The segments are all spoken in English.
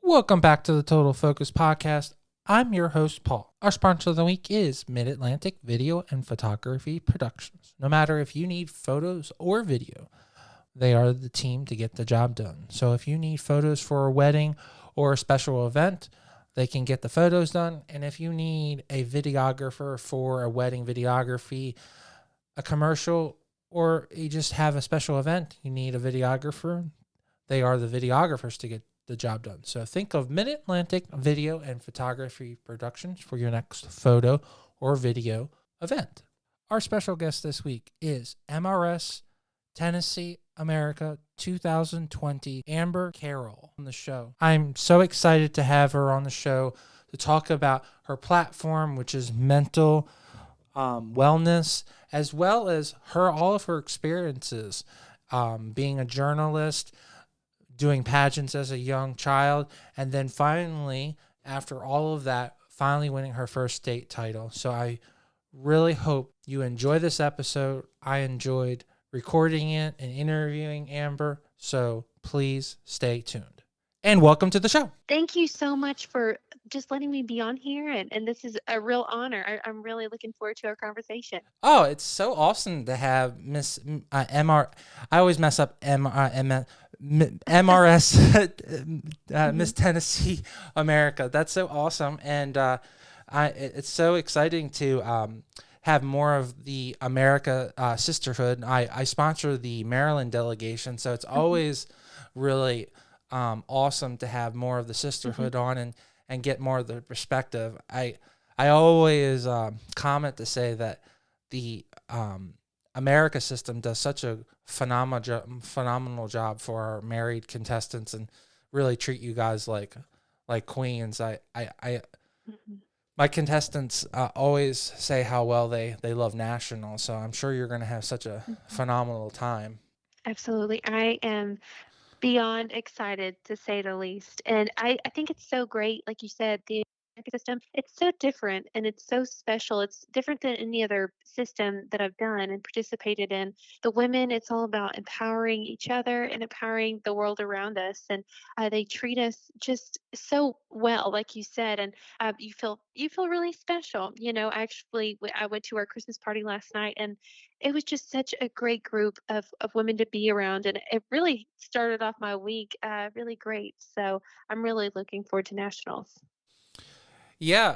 Welcome back to the Total Focus Podcast. I'm your host, Paul. Our sponsor of the week is Mid-Atlantic Video and Photography Productions. No matter if you need photos or video, they are the team to get the job done. So if you need photos for a wedding or a special event, they can get the photos done. And if you need a videographer for a wedding videography, a commercial, or you just have a special event, you need a videographer, they are the videographers to get the job done. So think of Mid-Atlantic Video and Photography Productions for your next photo or video event. Our special guest this week is MRS Tennessee America 2020 Amber Carroll on the show. I'm so excited to have her on the show to talk about her platform, which is mental wellness, as well as all of her experiences being a journalist, doing pageants as a young child, and then finally, after all of that, finally winning her first state title. So I really hope you enjoy this episode. I enjoyed recording it and interviewing Amber, so please stay tuned. And welcome to the show. Thank you so much for just letting me be on here. And this is a real honor. I'm really looking forward to our conversation. Oh, it's so awesome to have Miss MR. I always mess up MRS, Miss Tennessee America. That's so awesome. And it's so exciting to have more of the America sisterhood. I sponsor the Maryland delegation, so it's always really awesome to have more of the sisterhood on and get more of the perspective. I always comment to say that the America system does such a phenomenal job for our married contestants and really treat you guys like queens. My contestants always say how well they love national, so I'm sure you're going to have such a phenomenal time. Absolutely. I am beyond excited to say the least. And I think it's so great, like you said, the American system, it's so different and it's so special. It's different than any other system that I've done and participated in. The women, it's all about empowering each other and empowering the world around us. And they treat us just so well, like you said. And you feel really special. Actually, I went to our Christmas party last night, and it was just such a great group of women to be around, and it really started off my week really great. So I'm really looking forward to nationals. Yeah,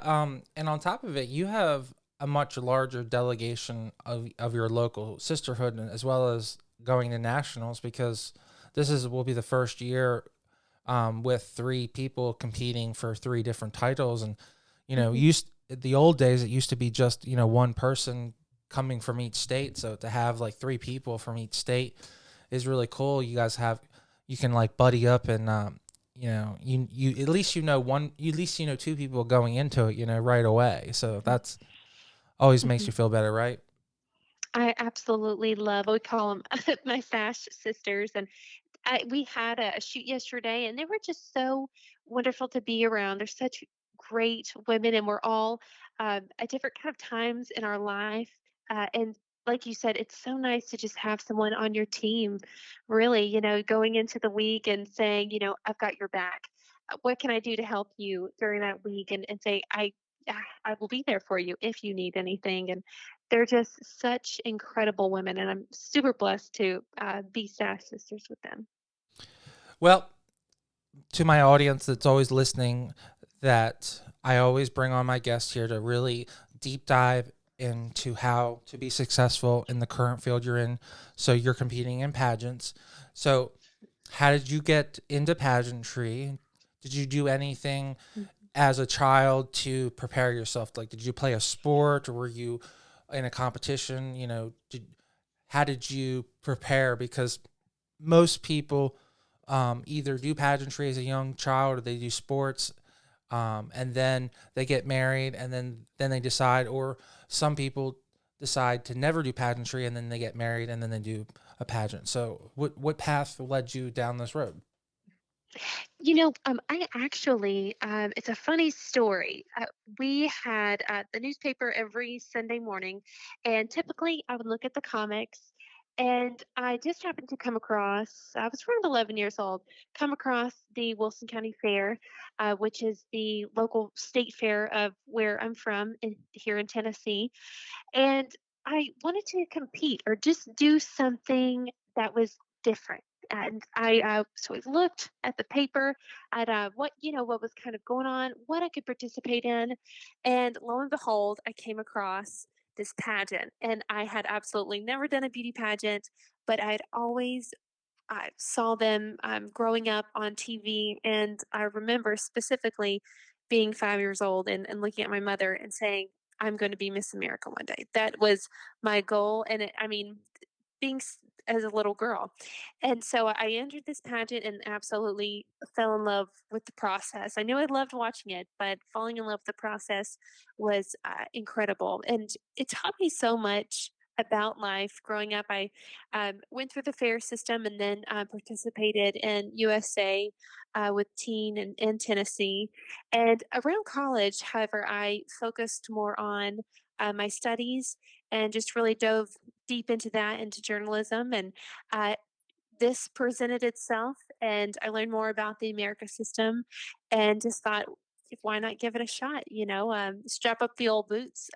and on top of it, you have a much larger delegation of your local sisterhood as well as going to nationals because will be the first year with three people competing for three different titles. And Hmm. the old days it used to be just one person coming from each state. So to have like three people from each state is really cool. You can like buddy up and you at least two people going into it right away. So that's always makes Hmm. you feel better, right? I absolutely love. We call them my Sash sisters, and we had a shoot yesterday, and they were just so wonderful to be around. They're such great women, and we're all at different kind of times in our life. And like you said, it's so nice to just have someone on your team, really, going into the week and saying, I've got your back. What can I do to help you during that week? And say, I will be there for you if you need anything. And they're just such incredible women, and I'm super blessed to be Sash sisters with them. Well, to my audience that's always listening, that I always bring on my guests here to really deep dive into how to be successful in the current field you're in. So you're competing in pageants. So how did you get into pageantry? Did you do anything as a child to prepare yourself? Like, did you play a sport or were you in a competition? How did you prepare? Because most people either do pageantry as a young child or they do sports, and then they get married and then they decide, or some people decide to never do pageantry and then they get married and then they do a pageant. So what path led you down this road? I actually, it's a funny story. We had the newspaper every Sunday morning, and typically I would look at the comics. And I just happened to come across, I was around 11 years old, come across the Wilson County Fair, which is the local state fair of where I'm from here in Tennessee. And I wanted to compete or just do something that was different. And so I looked at the paper at what was kind of going on, what I could participate in, and lo and behold, I came across this pageant. And I had absolutely never done a beauty pageant, but I'd always I saw them growing up on TV, and I remember specifically being 5 years old and looking at my mother and saying, "I'm going to be Miss America one day." That was my goal, and I mean, as a little girl, and so I entered this pageant and absolutely fell in love with the process. I knew I loved watching it, but falling in love with the process was incredible, and it taught me so much about life growing up. I went through the fair system and then participated in USA with teen in Tennessee. And around college, however, I focused more on my studies and just really dove deep into that, into journalism. And uh, this presented itself, and I learned more about the America system and just thought, why not give it a shot? Strap up the old boots.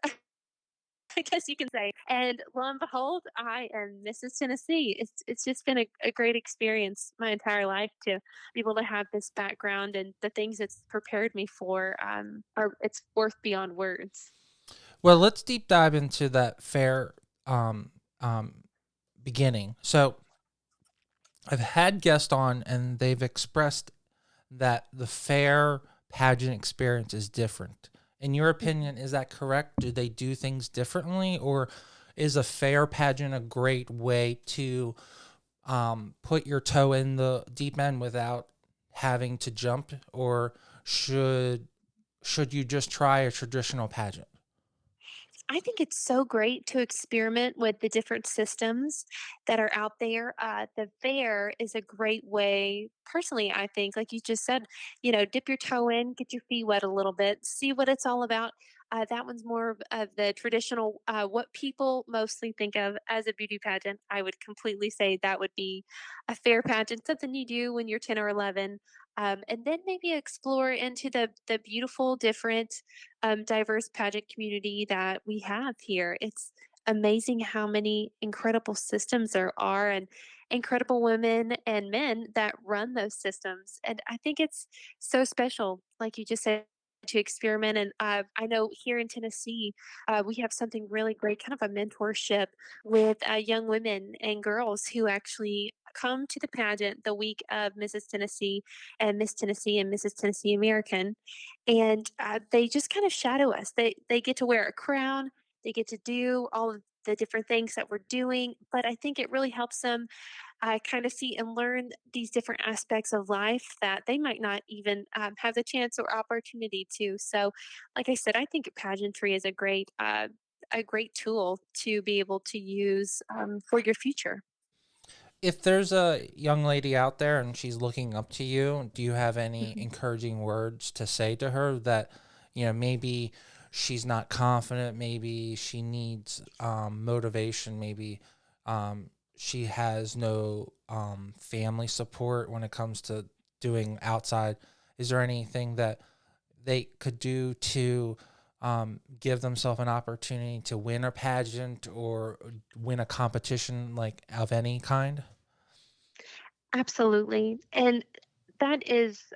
I guess you can say. And lo and behold, I am Mrs. Tennessee. It's just been a great experience my entire life to be able to have this background, and the things it's prepared me for are it's worth beyond words. Well, let's deep dive into that fair um, um, beginning. So I've had guests on, and they've expressed that the fair pageant experience is different. In your Mhm. opinion, is that correct? Do they do things differently, or is a fair pageant a great way to put your toe in the deep end without having to jump, or should should you just try a traditional pageant? I think it's so great to experiment with the different systems that are out there. The fair is a great way, personally, I think, like you just said, dip your toe in, get your feet wet a little bit, see what it's all about. That one's more of the traditional, what people mostly think of as a beauty pageant. I would completely say that would be a fair pageant, something you do when you're 10 or 11. And then maybe explore into the beautiful, different diverse pageant community that we have here. It's amazing how many incredible systems there are and incredible women and men that run those systems. And I think it's so special, like you just said, to experiment. And I know here in Tennessee, we have something really great, kind of a mentorship with young women and girls who actually come to the pageant the week of Mrs. Tennessee and Miss Tennessee and Mrs. Tennessee American, and they just kind of shadow us. They get to wear a crown, they get to do all of the different things that we're doing, but I think it really helps them kind of see and learn these different aspects of life that they might not even have the chance or opportunity to. So, like I said, I think pageantry is a great tool to be able to use for your future. If there's a young lady out there and she's looking up to you, do you have any Mhm. encouraging words to say to her that, maybe she's not confident, maybe she needs motivation, maybe she has no family support when it comes to doing outside? Is there anything that they could do to give themselves an opportunity to win a pageant or win a competition like of any kind? Absolutely. And that is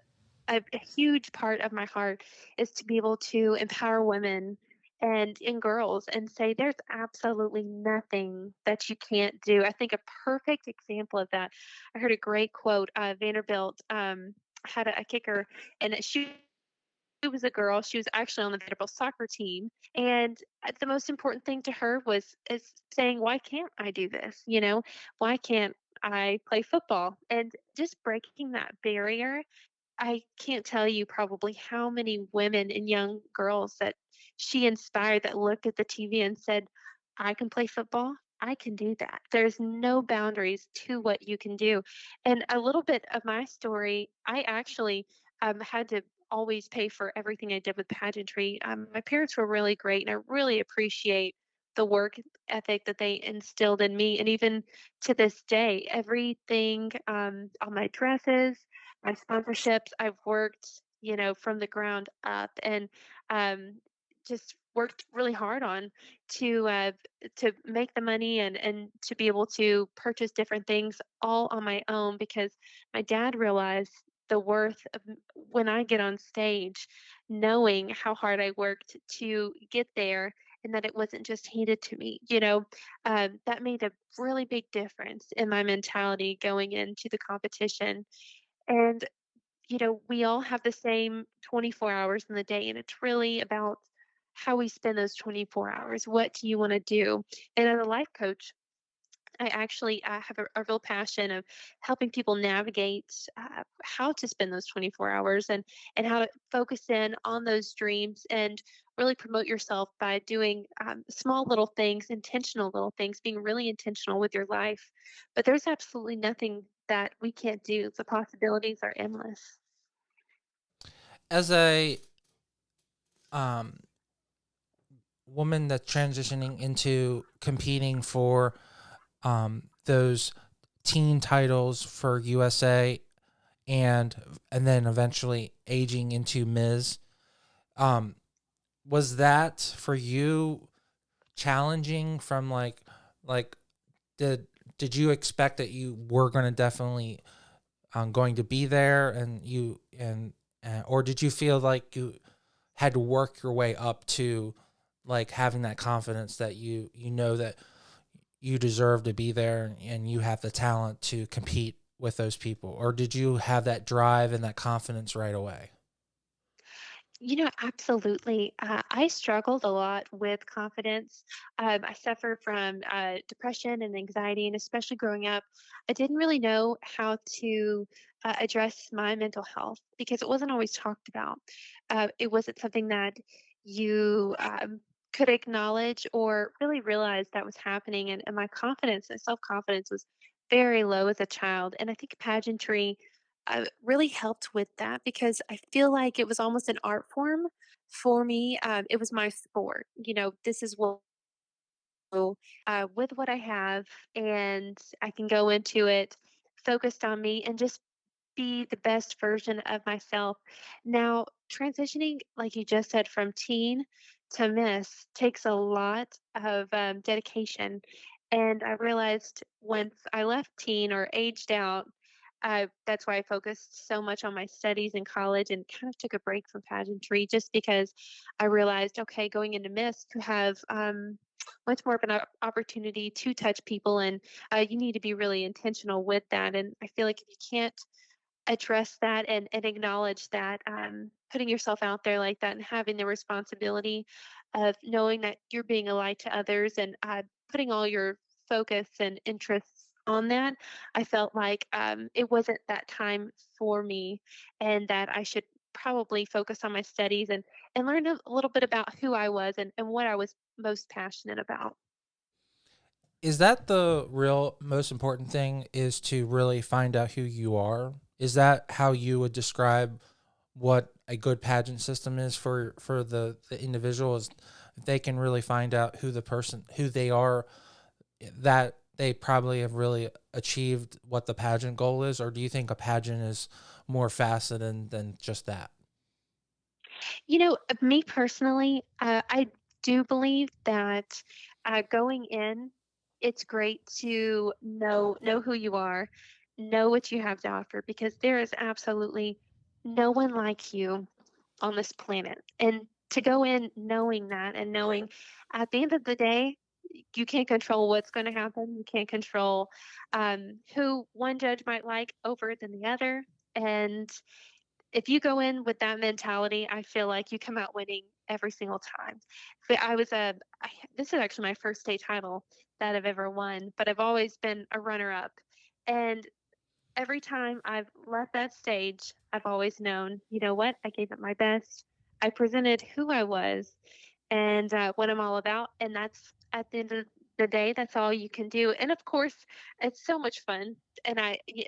a huge part of my heart is to be able to empower women and girls and say there's absolutely nothing that you can't do. I think a perfect example of that. I heard a great quote. Vanderbilt had a kicker, and she was a girl. She was actually on the Vanderbilt soccer team, and the most important thing to her was is saying, "Why can't I do this? Why can't I play football?" And just breaking that barrier. I can't tell you probably how many women and young girls that she inspired that looked at the TV and said, "I can play football. I can do that." There's no boundaries to what you can do. And a little bit of my story, I actually had to always pay for everything I did with pageantry. My parents were really great, and I really appreciate the work ethic that they instilled in me. And even to this day, everything on my dresses, my sponsorships, I've worked, from the ground up and um, just worked really hard on to uh, to make the money and to be able to purchase different things all on my own because my dad realized the worth of when I get on stage, knowing how hard I worked to get there and that it wasn't just handed to me. That made a really big difference in my mentality going into the competition. And we all have the same 24 hours in the day, and it's really about how we spend those 24 hours. What do you want to do? And as a life coach, I actually have a real passion of helping people navigate how to spend those 24 hours and how to focus in on those dreams and really promote yourself by doing small little things, intentional little things, being really intentional with your life. But there's absolutely nothing that we can't do. The possibilities are endless. As a um, woman that's transitioning into competing for those teen titles for USA and then eventually aging into Ms. Um, was that for you challenging from like did you expect that you were going to definitely going to be there and you and or did you feel like you had to work your way up to like having that confidence that you know that you deserve to be there and you have the talent to compete with those people, or did you have that drive and that confidence right away? Absolutely. I struggled a lot with confidence. I suffered from depression and anxiety, and especially growing up, I didn't really know how to address my mental health because it wasn't always talked about. It wasn't something that you could acknowledge or really realize that was happening. And my confidence and self confidence was very low as a child. And I think pageantry really helped with that because I feel like it was almost an art form for me. It was my sport. This is what with what I have, and I can go into it focused on me and just be the best version of myself. Now, transitioning, like you just said, from teen to miss takes a lot of dedication. And I realized once I left teen or aged out, that's why I focused so much on my studies in college and kind of took a break from pageantry just because I realized, okay, going into Miss, you have much more of an opportunity to touch people, and you need to be really intentional with that. And I feel like if you can't address that and acknowledge that putting yourself out there like that and having the responsibility of knowing that you're being a light to others and putting all your focus and interests on that, I felt like it wasn't that time for me and that I should probably focus on my studies and learn a little bit about who I was and what I was most passionate about. Is that the real most important thing, is to really find out who you are? Is that how you would describe what a good pageant system is for the individual, is if they can really find out who they are, that they probably have really achieved what the pageant goal is? Or do you think a pageant is more faceted than just that? Me personally, I do believe that going in, it's great to know who you are, know what you have to offer, because there is absolutely no one like you on this planet. And to go in knowing that and knowing at the end of the day, you can't control what's going to happen. You can't control who one judge might like over than the other. And if you go in with that mentality, I feel like you come out winning every single time. But this is actually my first state title that I've ever won, but I've always been a runner up. And every time I've left that stage, I've always known, you know what? I gave it my best. I presented who I was and what I'm all about. And that's at the end of the day, that's all you can do. And of course, it's so much fun. And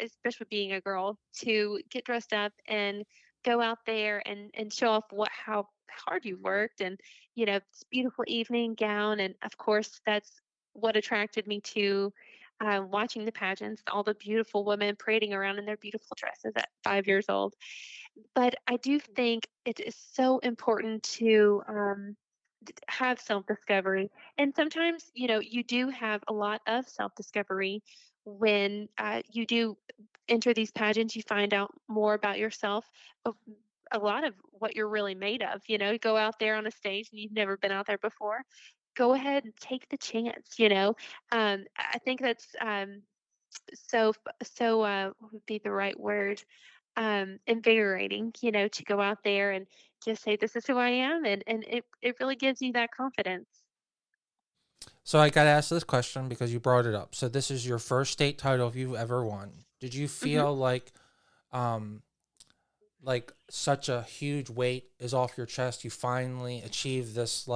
especially being a girl, to get dressed up and go out there and show off how hard you worked, and this beautiful evening gown, and of course that's what attracted me to watching the pageants, all the beautiful women parading around in their beautiful dresses at 5 years old. But I do think it is so important to have self discovery. And sometimes, you do have a lot of self discovery when you do enter these pageants. You find out more about yourself, a, a lot of what you're really made of. You go out there on a stage and you've never been out there before. Go ahead and take the chance. I think that's what would be the right word? Invigorating, to go out there and just say, "This is who I am," and it really gives you that confidence. So I got to ask this question because you brought it up. So this is your first state title you've ever won. Did you Mhm. feel um, like such a huge weight is off your chest? You finally achieved this.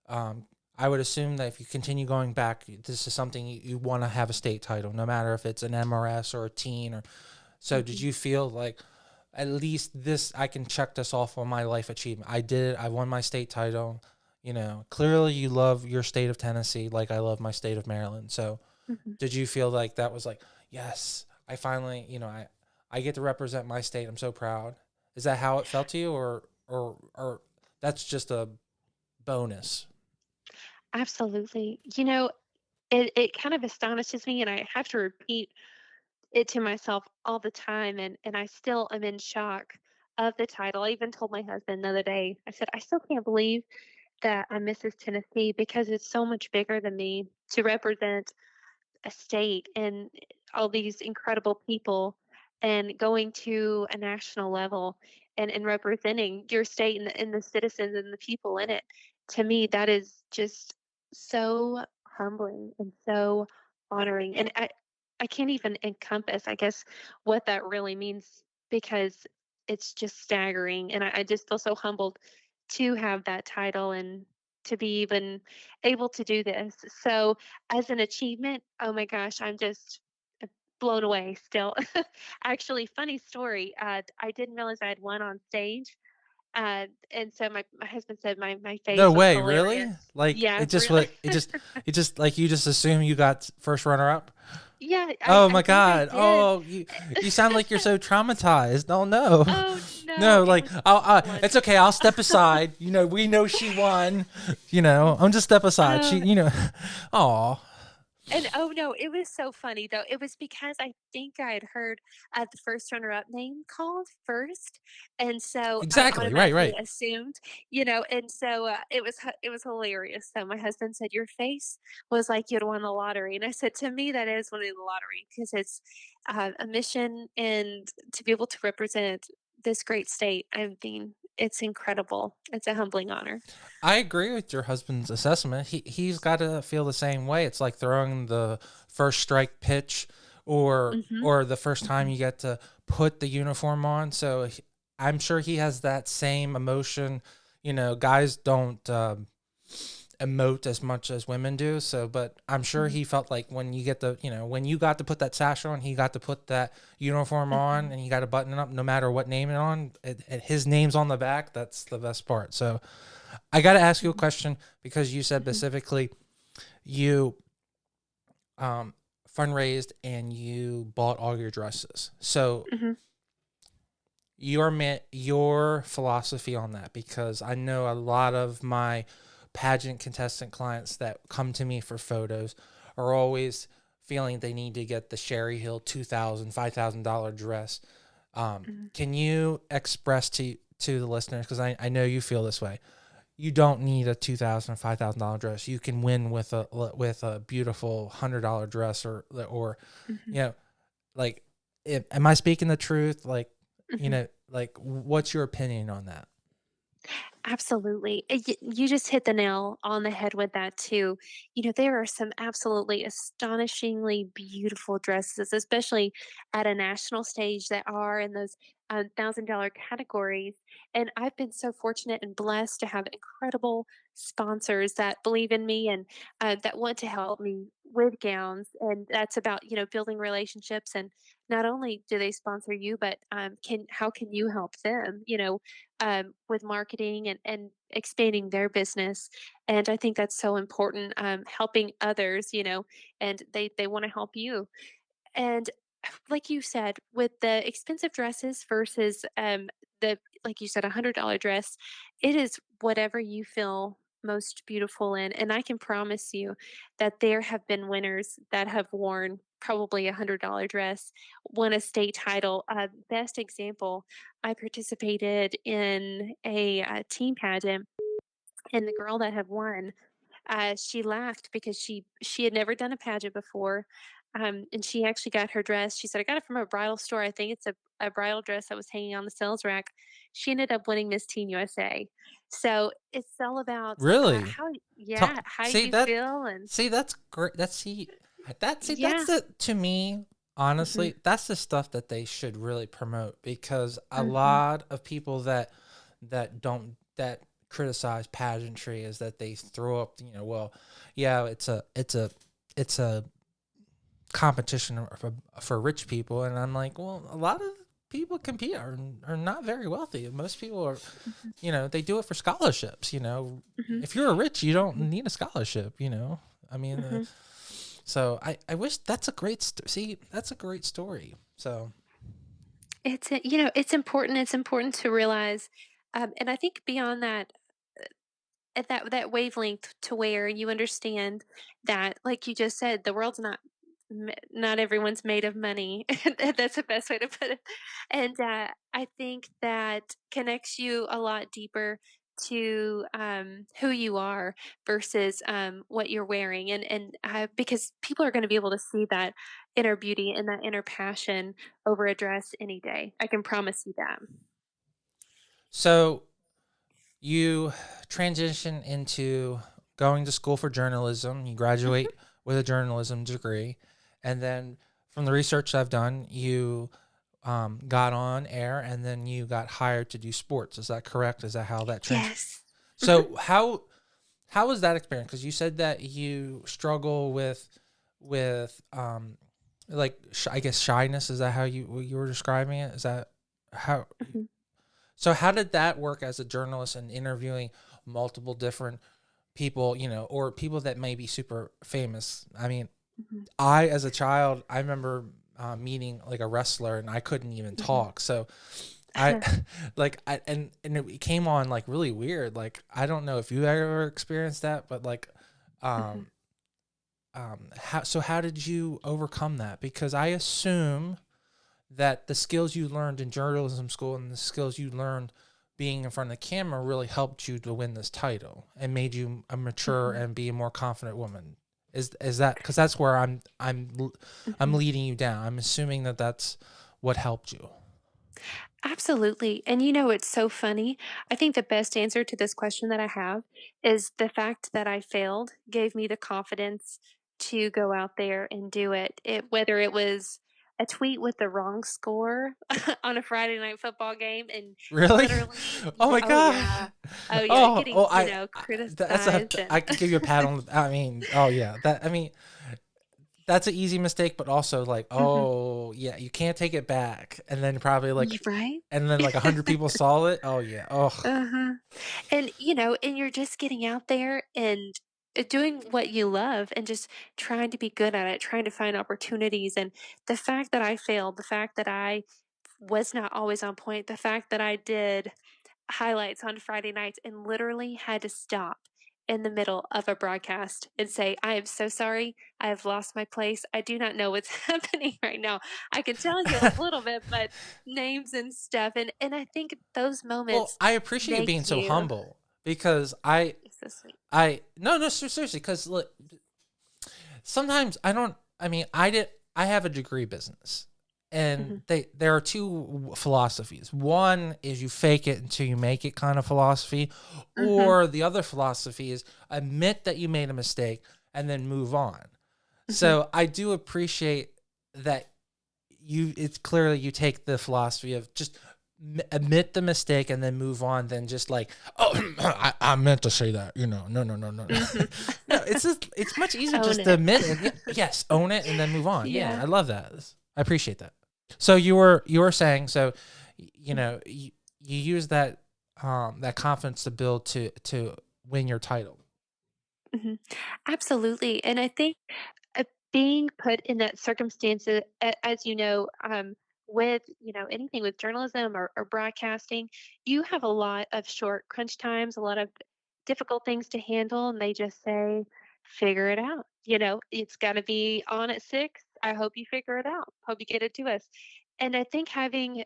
Um, I would assume that if you continue going back, this is something you want to have a state title, no matter if it's an MRS or a teen. Or so, did Mhm. you feel like at least this I can check this off on my life achievement? I did it. I won my state title. Clearly you love your state of Tennessee like I love my state of Maryland. So Mhm. did you feel like that was like, yes, I finally, I get to represent my state. I'm so proud. Is that how it felt to you, or that's just a bonus? Absolutely. It kind of astonishes me, and I have to repeat it to myself all the time, and I still am in shock of the title. I even told my husband the other day, I said, "I still can't believe that I'm Mrs. Tennessee because it's so much bigger than me to represent a state and all these incredible people and going to a national level and representing your state and the citizens and the people in it. To me, that is just so humbling and so honoring. And I can't even encompass, I guess, what that really means because it's just staggering. And I just feel so humbled to have that title and to be even able to do this. So, as an achievement, oh my gosh, I'm just blown away still. Actually, funny story. I didn't realize I had won on stage. And so my husband said my No face was way, hilarious. really? Like Yeah, it just really. what it just like you just assume you got first runner up. Yeah, I, Oh I my think I god. did. Oh, you sound like you're so traumatized. Oh no. Oh no, No, it like was it's wonderful. okay. I'll step aside. We know she won. I'm just step aside. Oh, Oh, and oh no, it was so funny though. It was because I think I had heard the first runner-up name called first, and so I exactly. Right, automatically right. assumed, and so it was hilarious. So my husband said, "Your face was like you'd won the lottery," and I said, "To me, that is winning the lottery because it's a mission, and to be able to represent this great state. I mean, it's incredible. It's a humbling honor." I agree with your husband's assessment. He's got to feel the same way. It's like throwing the first strike pitch, Hmm. or the first time Hmm. you get to put the uniform on. So I'm sure he has that same emotion. Guys don't emote as much as women do. So, but I'm sure Hmm. he felt like when you get when you got to put that sash on, he got to put that uniform on, Hmm. and he got to button it up, no matter what name it on. His name's on the back. That's the best part. So, I got to ask you a question because you said Hmm. specifically you um, fundraised and you bought all your dresses. So Hmm. your philosophy on that, because I know a lot of my pageant contestant clients that come to me for photos are always feeling they need to get the Sherry Hill $2,000, $5,000 dress. Hmm. Can you express to the listeners, because I know you feel this way, you don't need a $2,000, $5,000 dress. You can win with a beautiful $100 dress, or Hmm. you know like, am I speaking the truth? Like, Hmm. what's your opinion on that? Absolutely. You just hit the nail on the head with that too. There are some absolutely astonishingly beautiful dresses, especially at a national stage that are in those $1,000 categories. And I've been so fortunate and blessed to have incredible sponsors that believe in me and that want to help me with gowns. And that's about, building relationships. And not only do they sponsor you, but how can you help them? With marketing and expanding their business. And I think that's so important, helping others, and they want to help you. And like you said, with the expensive dresses versus the like you said, $100 dress, it is whatever you feel most beautiful in. And I can promise you that there have been winners that have worn probably $100 dress, won a state title. Best example, I participated in a team pageant, and the girl that had won, she laughed because she had never done a pageant before, and she actually got her dress. She said, "I got it from a bridal store. I think it's a bridal dress that was hanging on the sales rack." She ended up winning Miss Teen USA. So it's all about Really? how, Ta yeah, how see you that feel, and see, that's great. That's yeah, the to me, hmm honestly, that's the stuff that they should really promote because a hmm lot of people that criticize pageantry is that they throw up, well, yeah, it's a competition for rich people, and I'm like, well, a lot of people compete are not very wealthy. Most people are, they do it for scholarships. hmm If you're rich, you don't hmm need a scholarship. I mean, hmm so I wish that's a great see, that's a great story. So it's important. It's important to realize, and I think beyond that, at that wavelength to where you understand that, like you just said, the world's not everyone's made of money. That's the best way to put it. And I think that connects you a lot deeper to who you are versus what you're wearing, and because people are going to be able to see that inner beauty and that inner passion over a dress any day. I can promise you that. so you transition into going to school for journalism. You graduate with a journalism degree, and then from the research I've done, you got on air, and then you got hired to do sports. Is that correct? Is that how that Yes. hmm So how was that experience? Because you said that you struggle with like I guess shyness. Is that how you were describing it? Is that how? hmm So how did that work as a journalist and interviewing multiple different people, or people that may be super famous? I mean, hmm I as a child, I remember meeting like a wrestler, and I couldn't even hmm talk. So I like and it came on like really weird. Like I don't know if you ever experienced that, but like hmm um how did you overcome that? Because I assume that the skills you learned in journalism school and the skills you learned being in front of the camera really helped you to win this title and made you a mature hmm and be a more confident woman. Is that because that's where I'm hmm leading you down? I'm assuming that that's what helped you. Absolutely. And it's so funny. I think the best answer to this question that I have is the fact that I failed gave me the confidence to go out there and do it. Whether it was a tweet with the wrong score on a Friday night football game, and Really? literally, Oh yeah, my oh god. yeah, oh yeah, Oh, getting, oh, that's a, criticized, and I could give you a pat on. I mean, oh yeah, I mean, that's an easy mistake, but also like, Mhm. oh yeah, you can't take it back, and then probably like, Right? and then like 100 people saw it. Oh yeah. Oh, Uh-huh. And, and you're just getting out there and doing what you love and just trying to be good at it, trying to find opportunities. And the fact that I failed, the fact that I was not always on point, the fact that I did highlights on Friday nights and literally had to stop in the middle of a broadcast and say, "I am so sorry. I have lost my place. I do not know what's happening right now. I can tell you a little bit, but names and stuff." And I think those well, moments I appreciate you make being so you humble because I it's so sweet. I no no seriously because sometimes I don't. I mean, I have a degree business, and Mhm, there are two philosophies. One is you fake it until you make it kind of philosophy, mhm, or the other philosophy is admit that you made a mistake and then move on. mhm. So I do appreciate that it's clearly you take the philosophy of just admit the mistake and then move on than just like, oh, I meant to say that, no, no, no, no, no. Mhm. No, it's much easier Own just to it. admit it. Yes, own it and then move on. Yeah, Yeah. I love that. I appreciate that. So you were saying, so Mhm, you use that that confidence to build to win your title. Mhm. Absolutely, and I think, being put in that circumstance, as you know, with, anything with journalism or broadcasting, you have a lot of short crunch times, a lot of difficult things to handle, and they just say, "Figure it out." "It's gotta be on at 6. I hope you figure it out. Hope you get it to us." And I think having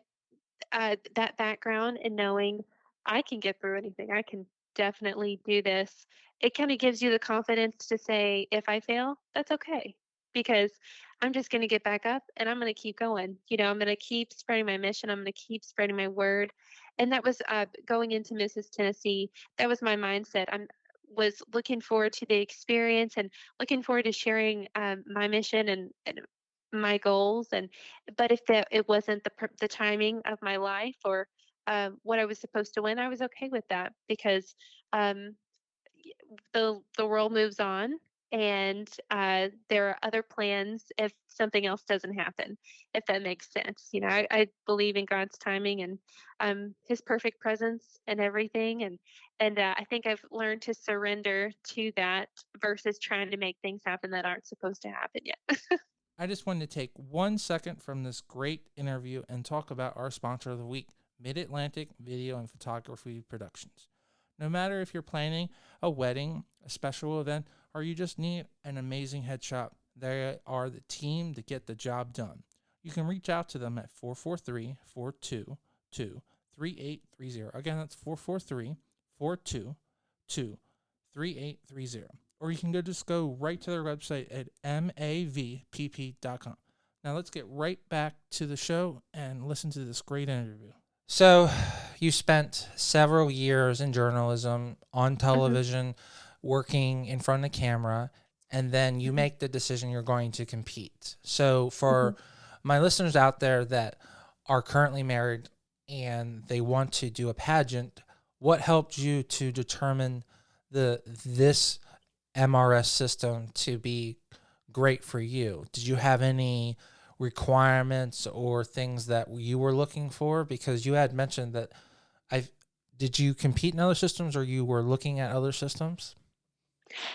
that background and knowing I can get through anything, I can definitely do this. It kind of gives you the confidence to say, if I fail, that's okay, because I'm just going to get back up and I'm going to keep going. I'm going to keep spreading my mission. I'm going to keep spreading my word. And that was going into Mrs. Tennessee. That was my mindset. Was looking forward to the experience and looking forward to sharing my mission and my goals. And but if it wasn't the timing of my life or what I was supposed to win, I was okay with that, because um, the world moves on, and there are other plans if something else doesn't happen, if that makes sense. I believe in God's timing and His perfect presence and everything, and I think I've learned to surrender to that versus trying to make things happen that aren't supposed to happen yet. I just wanted to take 1 second from this great interview and talk about our sponsor of the week, Mid-Atlantic Video and Photography Productions. No matter if you're planning a wedding, a special event, or you just need an amazing headshot, they are the team to get the job done. You can reach out to them at 443-422-3830. Again, that's 443-422-3830. Or you can just go right to their website at mavpp.com. Now let's get right back to the show and listen to this great interview. So, you spent several years in journalism, on Mhm, television, working in front of the camera, and then you mhm, make the decision you're going to compete. So, mhm. for my listeners out there that are currently married and they want to do a pageant, what helped you to determine this MRS system to be great for you? Did you have any requirements or things that you were looking for? Because you had mentioned that I did you compete in other systems or you were looking at other systems?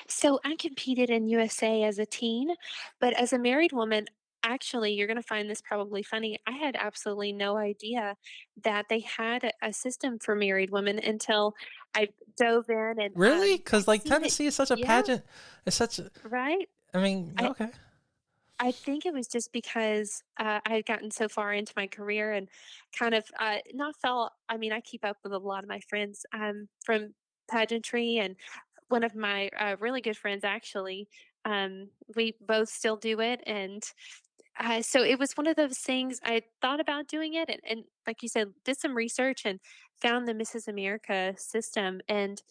So I competed in USA as a teen, but as a married woman, actually, you're going to find this probably funny. I had absolutely no idea that they had a system for married women until I dove in and Really? I'd Because like seen it. Tennessee is such a Yeah, pageant. It's such. right. I mean, I okay. I think it was just because I had gotten so far into my career and kind of not felt. I mean, I keep up with a lot of my friends from pageantry, and one of my really good friends actually. We both still do it, and so it was one of those things. I thought about doing it, and like you said, did some research and found the Mrs. America system, and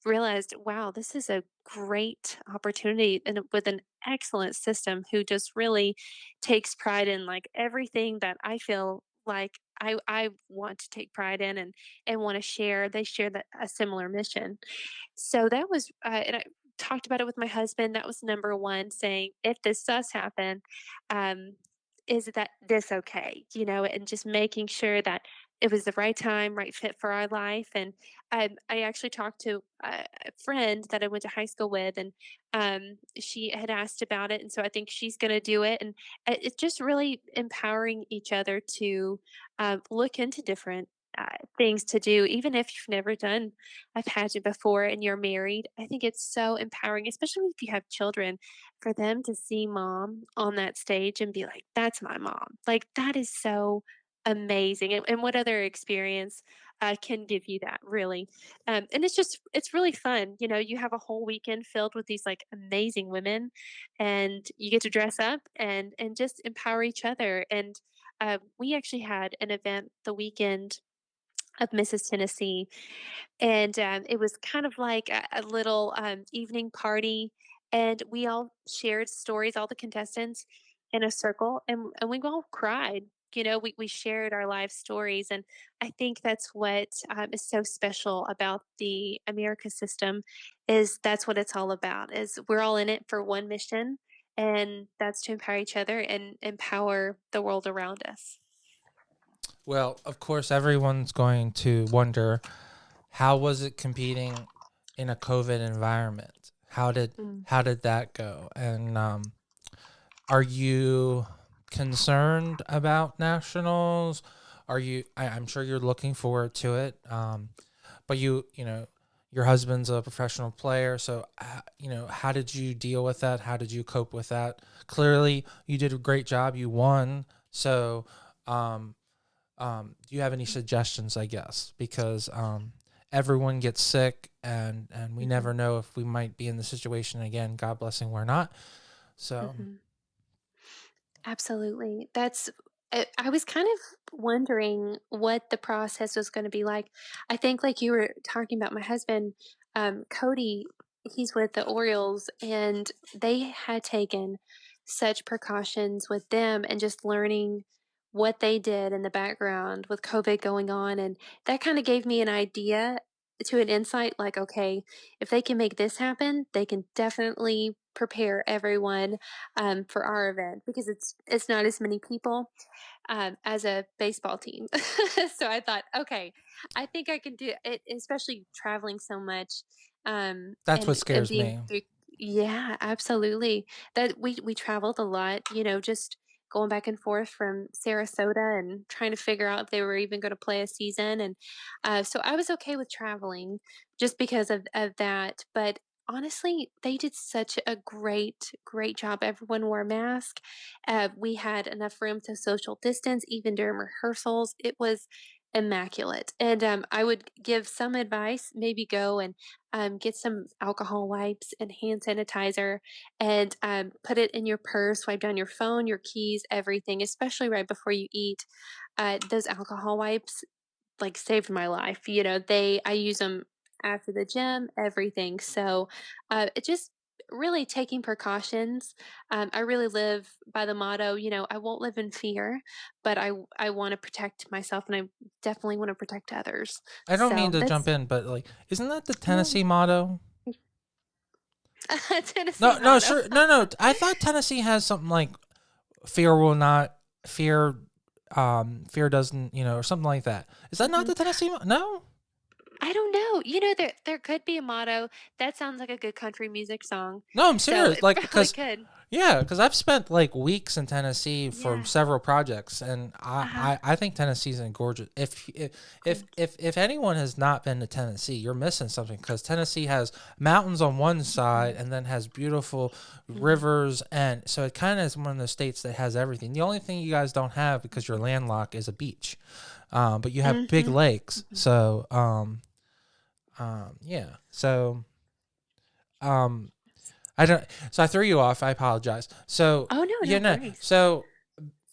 realized, wow, this is a great opportunity, and with an excellent system who just really takes pride in like everything that I feel like I want to take pride in and want to share. They share that a similar mission. So that was, and I talked about it with my husband. That was number one, saying if this does happen, um, is that this okay? And just making sure that it was the right time, right fit for our life. And I actually talked to a friend that I went to high school with, and she had asked about it, and so I think she's going to do it. And it's just really empowering each other to look into different things to do, even if you've never done a pageant before and you're married. I think it's so empowering, especially if you have children, for them to see mom on that stage and be like, "That's my mom." Like that is so amazing. And what other experience can give you that, really? And it's really fun. You have a whole weekend filled with these like amazing women, and you get to dress up and just empower each other. And we actually had an event the weekend of Mrs. Tennessee, and it was kind of like a little evening party, and we all shared stories, all the contestants in a circle, and we all cried. We shared our life stories, and I think that's what is so special about the America system, is that's what it's all about. Is we're all in it for one mission, and that's to empower each other and empower the world around us. Well, of course, everyone's going to wonder how was it competing in a COVID environment? Mm. How did that go? And are you concerned about nationals? Are you? I'm sure you're looking forward to it. But you know, your husband's a professional player, so you know, how did you deal with that? How did you cope with that? Clearly, you did a great job. You won. So, um, do you have any suggestions? I guess because everyone gets sick, and we Mm-hmm. never know if we might be in the situation again. God blessing, we're not. So Mm-hmm. Absolutely. I was kind of wondering what the process was going to be like. I think, like you were talking about, my husband, Cody, he's with the Orioles, and they had taken such precautions with them and just learning what they did in the background with COVID going on. And that kind of gave me an idea to an insight like, okay, if they can make this happen, they can definitely prepare everyone for our event because it's not as many people as a baseball team. So I thought, okay, I think I can do it, especially traveling so much that's what and scares being me. through. Yeah, absolutely. That we traveled a lot, just going back and forth from Sarasota and trying to figure out if they were even going to play a season. And so I was okay with traveling just because of that. But honestly, they did such a great job. Everyone wore a mask. We had enough room to social distance, even during rehearsals. It was immaculate. And I would give some advice maybe go and get some alcohol wipes and hand sanitizer and put it in your purse, wipe down your phone, your keys, everything, especially right before you eat. Those alcohol wipes like saved my life. I use them after the gym, everything. So, it just really taking precautions. I really live by the motto, I won't live in fear, but I want to protect myself and I definitely want to protect others. I don't mean So to jump that's in, but like, isn't that the no Tennessee motto? Tennessee No, no, motto. sure, no, no. I thought Tennessee has something like fear will not fear, fear doesn't, you know, or something like that. Is that not Mhm. the Tennessee? No, I don't know. There could be a motto that sounds like a good country music song. no, I'm So serious. it Like, probably because could. yeah, because I've spent like weeks in Tennessee for Yeah. several projects, and Uh-huh. I think Tennessee's in gorgeous. If anyone has not been to Tennessee, you're missing something because Tennessee has mountains on one side Mhm. and then has beautiful Mhm. rivers, and so it kind of is one of those states that has everything. The only thing you guys don't have because you're landlocked is a beach, but you have big Mhm. lakes. Mhm. So yeah, so um, I don't. So I threw you off. I apologize. So Oh, no, yeah, no no. worries. So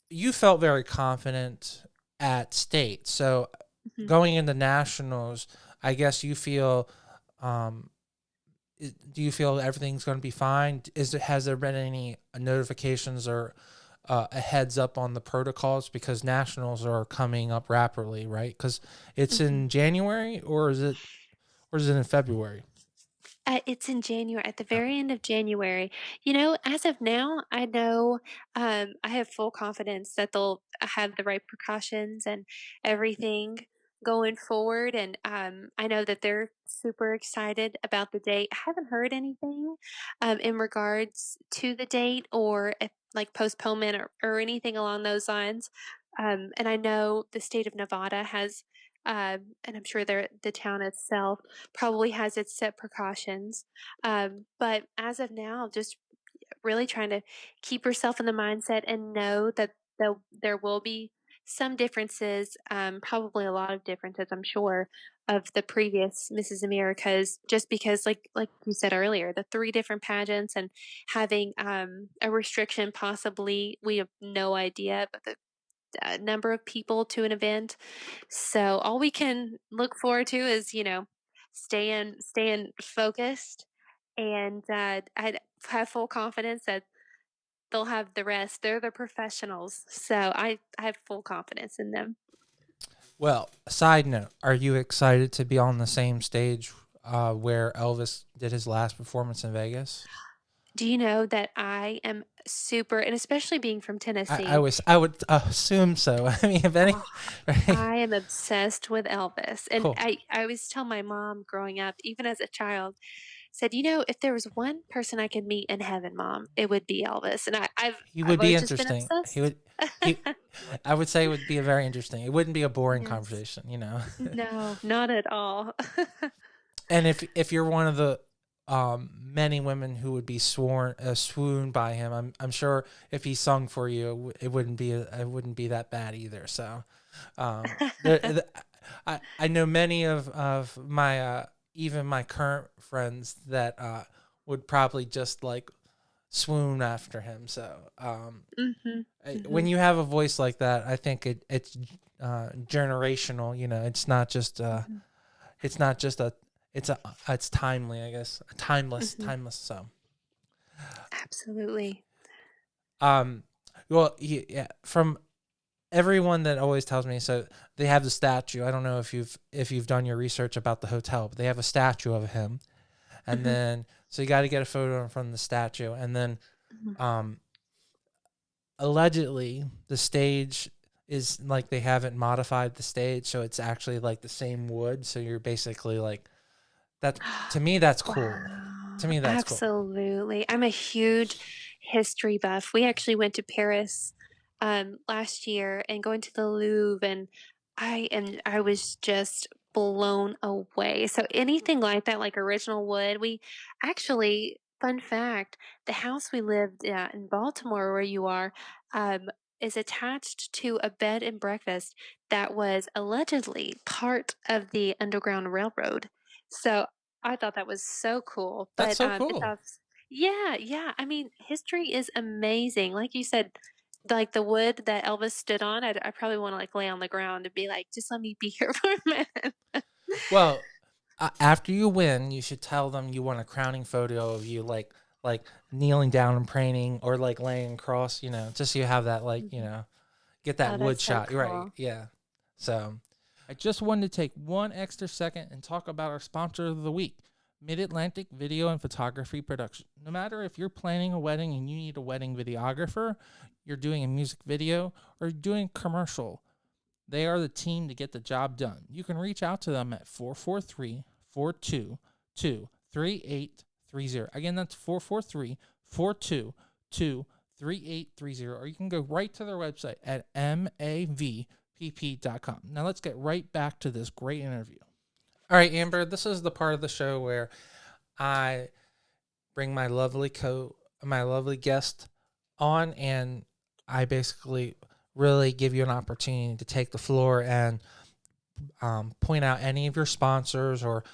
you felt very confident at state. So Mhm. going into nationals, I guess you feel. Um, do you feel everything's going to be fine? Has there been any notifications or a heads up on the protocols because nationals are coming up rapidly, right? Because it's Mhm. in January, or is it in February? It's in January, at the Okay. very end of January. As of now, I know I have full confidence that they'll have the right precautions and everything going forward. And I know that they're super excited about the date. I haven't heard anything in regards to the date or if, like postponement or anything along those lines. And I know the state of Nevada has, and I'm sure the town itself probably has its set precautions. But as of now, just really trying to keep yourself in the mindset and know that there will be some differences, probably a lot of differences, I'm sure, of the previous Mrs. Americas, just because, like you said earlier, the three different pageants and having a restriction, possibly, we have no idea, but the number of people to an event. So all we can look forward to is, staying focused, and I have full confidence that they'll have the rest. They're the professionals, so I have full confidence in them. Well, side note, are you excited to be on the same stage where Elvis did his last performance in Vegas? Do you know that I am super, and especially being from Tennessee, I would assume so. I mean, if any, oh, right? I am obsessed with Elvis. And Cool. I always tell my mom growing up, even as a child, said, "You know, if there was one person I could meet in heaven, Mom, it would be Elvis." And He I've would be always just been interesting. obsessed. He, I would say it would be a very interesting. It wouldn't be a boring Yes. conversation, you know. No, not at all. And if you're one of the many women who would be swooned by him, I'm sure if he sung for you, it wouldn't be it wouldn't be that bad either. So, there, I know many of my even my current friends that would probably just like swoon after him. So, Mhm. when Mhm. you have a voice like that, I think it's generational. You know, Mhm. it's not just a it's timely, I guess, Mhm. timeless. So, Absolutely. um, well, yeah, from everyone that always tells me, so they have the statue. I don't know if you've done your research about the hotel, but they have a statue of him, and Mhm. then so you got to get a photo from the statue, and then Mhm. um, allegedly the stage is like they haven't modified the stage, so it's actually like the same wood. So you're basically like that. To me, that's cool. Wow, To me, that's cool. absolutely. I'm a huge history buff. We actually went to Paris last year and going to the Louvre, and I was just blown away. So anything like that, like original wood, we actually, fun fact, the house we lived at in Baltimore where you are, is attached to a bed and breakfast that was allegedly part of the Underground Railroad. So I thought that was so cool, That's but, so it's cool. yeah, yeah, I mean, history is amazing, like you said, like, the wood that Elvis stood on, I probably wanna, like, lay on the ground and be like, "Just let me be here for a minute." Well, after you win, you should tell them you want a crowning photo of you, like kneeling down and praying, or like laying across. You know, just so you have that, like, you Mhm. know, get that Oh, wood that's so shot. You're right. cool. Yeah. So, I just wanted to take one extra second and talk about our sponsor of the week, Mid Atlantic Video and Photography Production. No matter if you're planning a wedding and you need a wedding videographer, you're doing a music video, or you're doing a commercial, they are the team to get the job done. You can reach out to them at 443 422 3830. Again, that's 443 422 3830. Or you can go right to their website at mavpp.com. Now let's get right back to this great interview. All right, Amber, this is the part of the show where I bring my lovely guest on, and I basically really give you an opportunity to take the floor and point out any of your sponsors or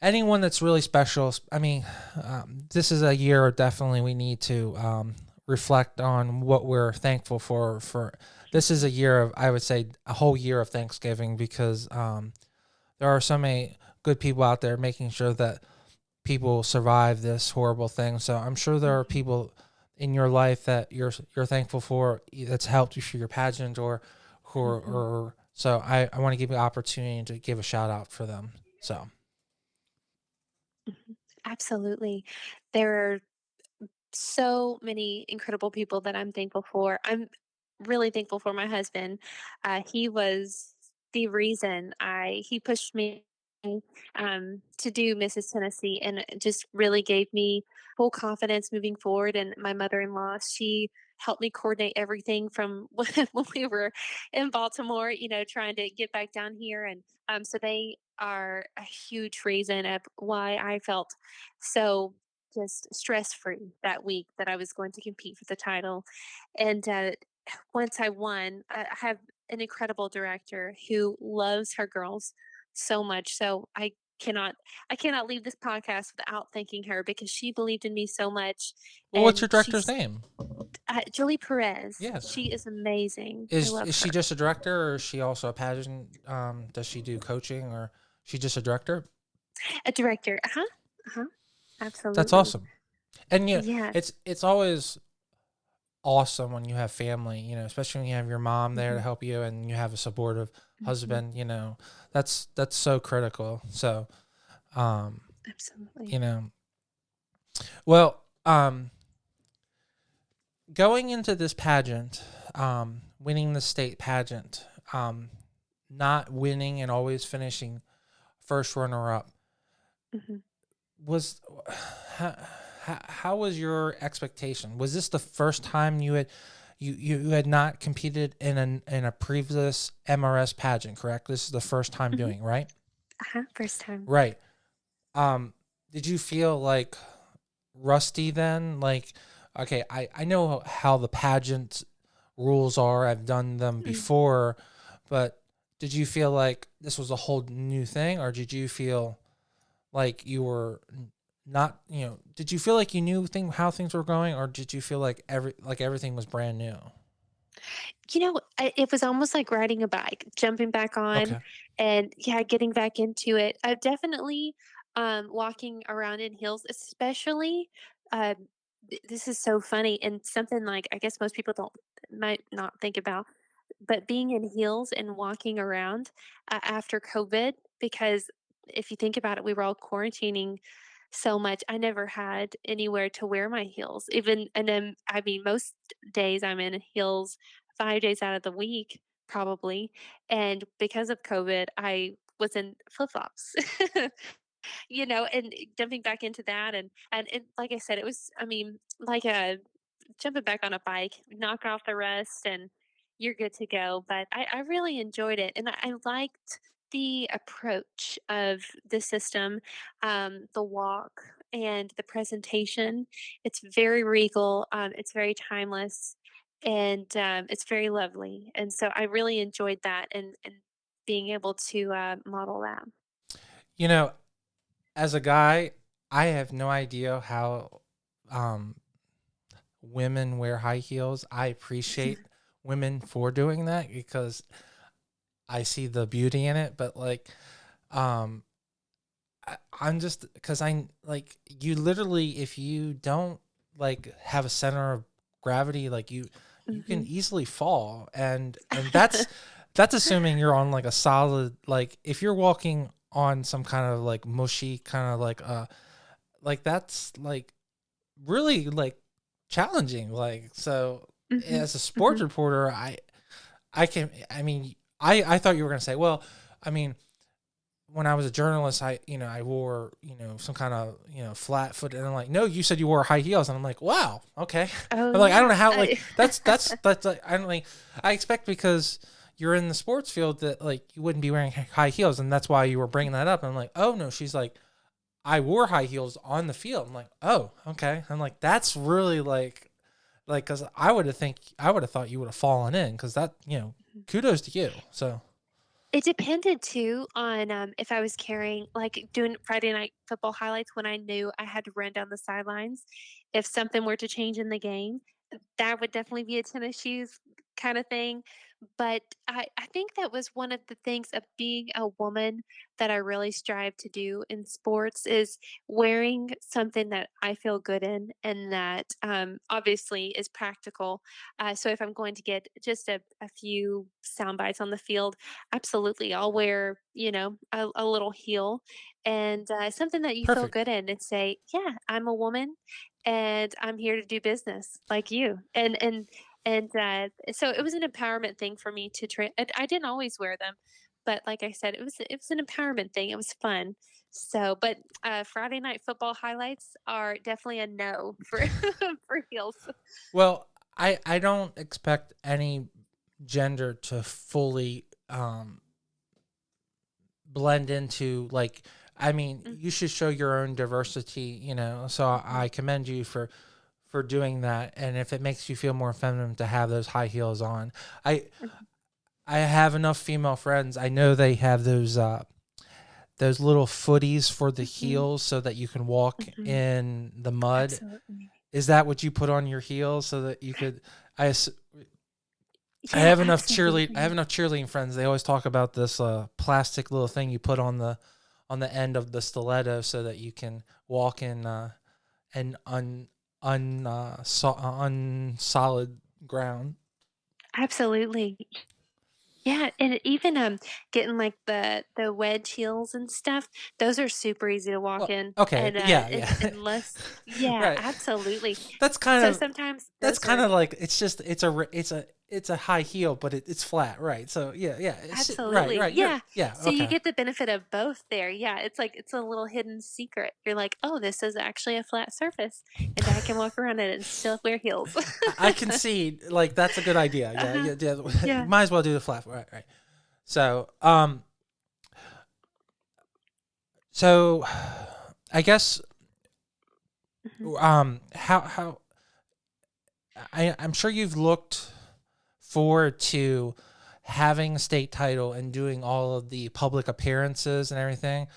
anyone that's really special. I mean, this is a year definitely we need to reflect on what we're thankful for. For this is a year of, I would say, a whole year of Thanksgiving, because there are so many good people out there making sure that people survive this horrible thing. So I'm sure there are Mhm, people in your life that you're thankful for, that's helped you through your pageant, mhm, or so I want to give you the opportunity to give a shout out for them. So mhm. Absolutely. There are so many incredible people that I'm thankful for. I'm really thankful for my husband. He was the reason he pushed me to do Mrs. Tennessee, and it just really gave me full confidence moving forward. And my mother-in-law, she helped me coordinate everything from when we were in Baltimore, trying to get back down here. And so they are a huge reason of why I felt so just stress free that week that I was going to compete for the title. And once I won, I have an incredible director who loves her girls so much. So cannot I cannot leave this podcast without thanking her because she believed in me so much. well, what's And your director's name? Julie Perez, Yes. she is amazing. I Is love she her. just a director, or is she also a pageant? Does she do coaching, or she just a director? A director. Uh huh. Uh huh. That's Absolutely. awesome. And yeah, Yes. it's always awesome when you have family, you know, especially when you have your mom there to Hmm. help you and you have a supportive Hmm. husband, you know. That's so critical. So, um, Absolutely. you know, well, Um, going into this pageant, winning the state pageant, not winning and always finishing first runner up, Mhm. was how, how was your expectation? Was this the first time you had not competed in a previous MRS pageant, correct? This is the first time Mhm. doing, right? First time. Right. Um, did you feel like rusty then? Like, okay, I know how the pageant rules are. I've done them Mm. before, but did you feel like this was a whole new thing, or did you feel like you were not, did you feel like you knew how things were going, or did you feel like everything was brand new? It was almost like riding a bike, jumping back on Okay. and, yeah, getting back into it. Definitely, walking around in heels, especially, this is so funny and something like I guess most people don't might not think about, but being in heels and walking around, after COVID, because if you think about it, we were all quarantining so much. I never had anywhere to wear my heels. Even and then I mean most days I'm in heels 5 days out of the week probably. And because of COVID, I was in flip-flops. And jumping back into that and like I said, it was I mean, like a jumping back on a bike, knock off the rust, and you're good to go. But I really enjoyed it, and I liked the approach of the system, the walk, and the presentation. It's very regal. It's very timeless, and it's very lovely. And so I really enjoyed that, and being able to model that. You know, as a guy, I have no idea how um, women wear high heels. I appreciate women for doing that because I see the beauty in it. But like, um, I'm just because I like you literally if you don't like have a center of gravity, like you can Hmm. easily fall, and that's assuming you're on like a solid, like if you're walking on some kind of like mushy kind of like that's like really like challenging, like so Hmm. as a sports Hmm. reporter I mean I thought you were going to say, well, I mean when I was a journalist, I wore, some kind of, flat foot. And I'm like, no, you said you wore high heels. And I'm like, wow, okay. Oh I'm like, I don't yeah. know how, like, that's like, I don't like, I expect because you're in the sports field that, like, you wouldn't be wearing high heels. And that's why you were bringing that up. And I'm like, oh, no, she's like, I wore high heels on the field. I'm like, oh, okay. I'm like, that's really cause I would have thought you would have fallen in cause that, kudos to you. So, It depended too on, if I was carrying like, doing Friday night football highlights when I knew I had to run down the sidelines. If something were to change in the game, that would definitely be a tennis shoes kinda thing. But I think that was one of the things of being a woman that I really strive to do in sports is wearing something that I feel good in and that, obviously is practical. So if I'm going to get just a few sound bites on the field, absolutely, I'll wear, a little heel and, something that you feel perfect. good in and say, "Yeah, I'm a woman and I'm here to do business like you." So it was an empowerment thing for me to try. I didn't always wear them, but like I said, it was an empowerment thing. It was fun. So, but Friday night football highlights are definitely a no for for heels. Well, I don't expect any gender to fully blend into like I mean, you should show your own diversity, So Mm-hmm. I commend you for doing that and if it makes you feel more feminine to have those high heels on. I Hmm. I have enough female friends. I know they have those little footies for the Hmm. heels so that you can walk Hmm. in the mud. Absolutely. Is that what you put on your heels so that you could I ass- Yeah, absolutely. I have enough cheerleading friends. They always talk about this plastic little thing you put on the end of the stiletto so that you can walk in an unsolid ground. Absolutely. Yeah, and even, getting, like, the wedge heels and stuff, those are super easy to walk Well, in, okay, and, yeah, yeah. unless yeah, Right. absolutely. That's kind So of sometimes that's those kind are of like it's just it's a high heel, but it's flat, right? So yeah, yeah, right, absolutely, right. yeah. Yeah, So you okay. get the benefit of both there, yeah, it's like it's a little hidden secret. You're like, "Oh, this is actually a flat surface, and I can walk around it and still wear heels." I can see like that's a good idea. Yeah, Uh-huh. yeah, yeah. You Yeah. might as well do the flat, right, right. So, so I guess Mhm, how I'm sure you've looked forward to having a state title and doing all of the public appearances and everything.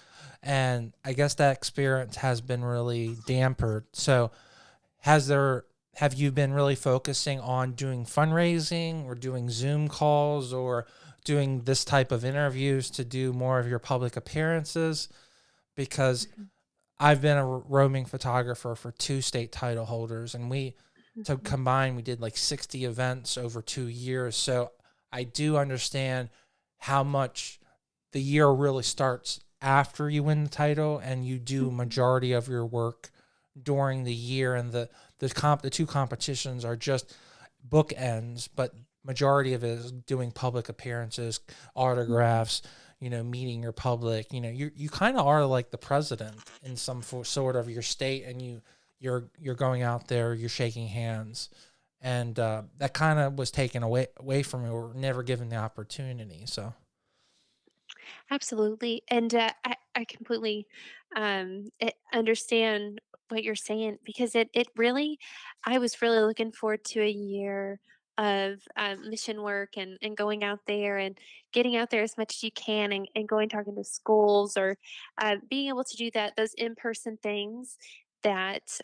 And I guess that experience has been really dampered. So has there have you been really focusing on doing fundraising or doing Zoom calls or doing this type of interviews to do more of your public appearances? Because mhm, I've been a roaming photographer for two state title holders, and we, to mhm, combine, we did like 60 events over 2 years. So I do understand how much the year really starts after you win the title, and you do mhm, majority of your work during the year, and the two competitions are just bookends, but majority of it is doing public appearances, mhm. autographs, meeting your public. You kind of are like the president in some sort of your state, and you're going out there, you're shaking hands, and that kind of was taken away from you, or never given the opportunity. So Absolutely, and, I completely, understand what you're saying because it really I was really looking forward to a year of, mission work and going out there and getting out there as much as you can and going talking to schools or, being able to do those in-person things that,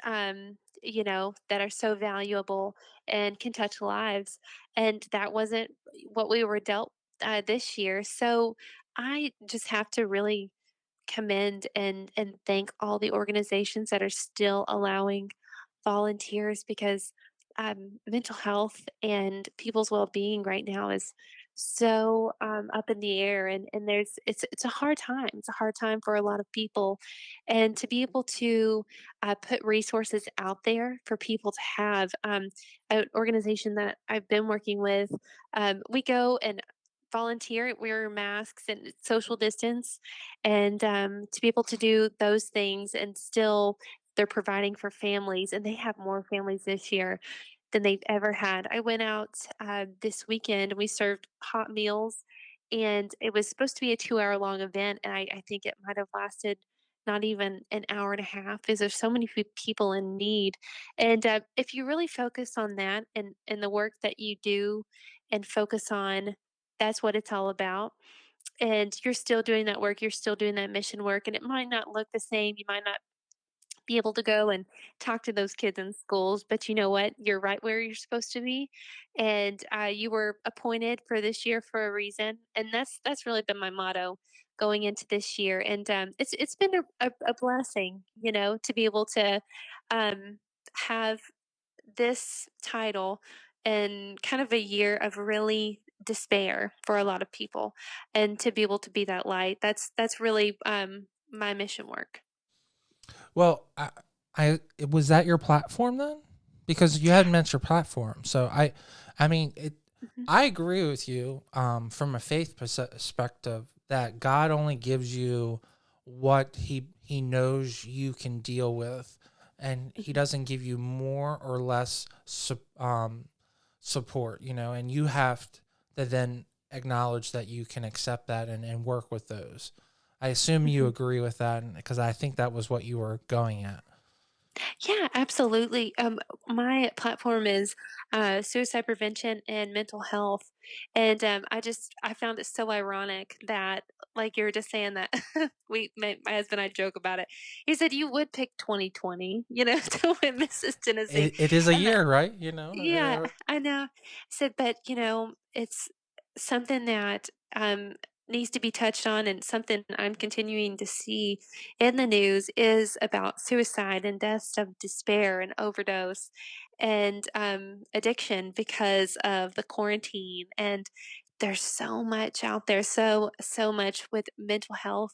that are so valuable and can touch lives, and that wasn't what we were dealt, this year, so I just have to really commend and thank all the organizations that are still allowing volunteers because mental health and people's well-being right now is so up in the air and it's a hard time. It's a hard time for a lot of people, and to be able to put resources out there for people to have an organization that I've been working with, we go and volunteer, wear masks and social distance, and to be able to do those things and still they're providing for families and they have more families this year than they've ever had. I went out this weekend and we served hot meals, and it was supposed to be a 2 hour long event, and I think it might have lasted not even an hour and a half because there's so many people in need. And if you really focus on that and the work that you do and focus on that's what it's all about, and you're still doing that work, you're still doing that mission work, and it might not look the same. You might not be able to go and talk to those kids in schools, but you know what? You're right where you're supposed to be, and you were appointed for this year for a reason, and that's really been my motto going into this year. And it's been a blessing, to be able to um, have this title in kind of a year of really despair for a lot of people, and to be able to be that light, that's really my mission work. well, was that your platform then? Because you hadn't mentioned your platform. So I mean, Mhm, I agree with you from a faith perspective that God only gives you what he knows you can deal with, and he mhm, doesn't give you more or less support, and you have to then acknowledge that you can accept that and work with those. I assume you mhm. agree with that because I think that was what you were going at. Yeah, absolutely. My platform is suicide prevention and mental health, and I found it so ironic that, like you were just saying that my husband and I joke about it. He said you would pick 2020, to win Mrs. Tennessee, It is a and year, right? yeah, I know. I said, but it's something that needs to be touched on, and something I'm continuing to see in the news is about suicide and deaths of despair and overdose and addiction because of the quarantine. And there's so much out there, so much with mental health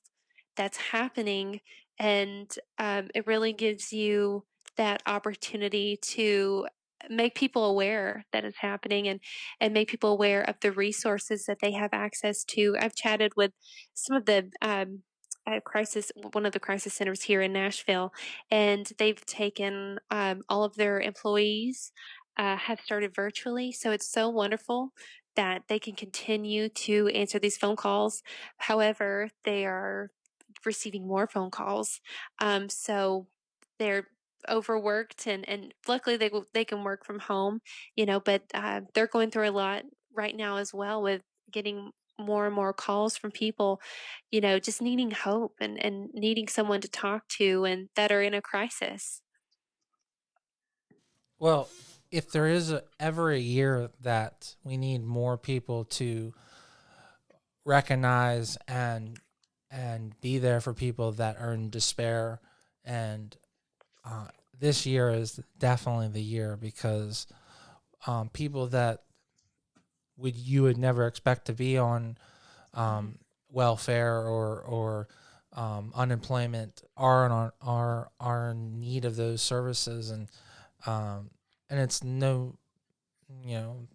that's happening, and it really gives you that opportunity to make people aware that it's happening, and make people aware of the resources that they have access to. I've chatted with some of the crisis one of the crisis centers here in Nashville, and they've taken all of their employees have started virtually, so it's so wonderful that they can continue to answer these phone calls. However, they are receiving more phone calls. So they're overworked, and luckily they can work from home, but they're going through a lot right now as well with getting more and more calls from people, just needing hope, and needing someone to talk to and that are in a crisis. Well, if there is ever a year that we need more people to recognize and be there for people that are in despair, and this year is definitely the year, because people that you would never expect to be on welfare or unemployment are in need of those services, and it's no,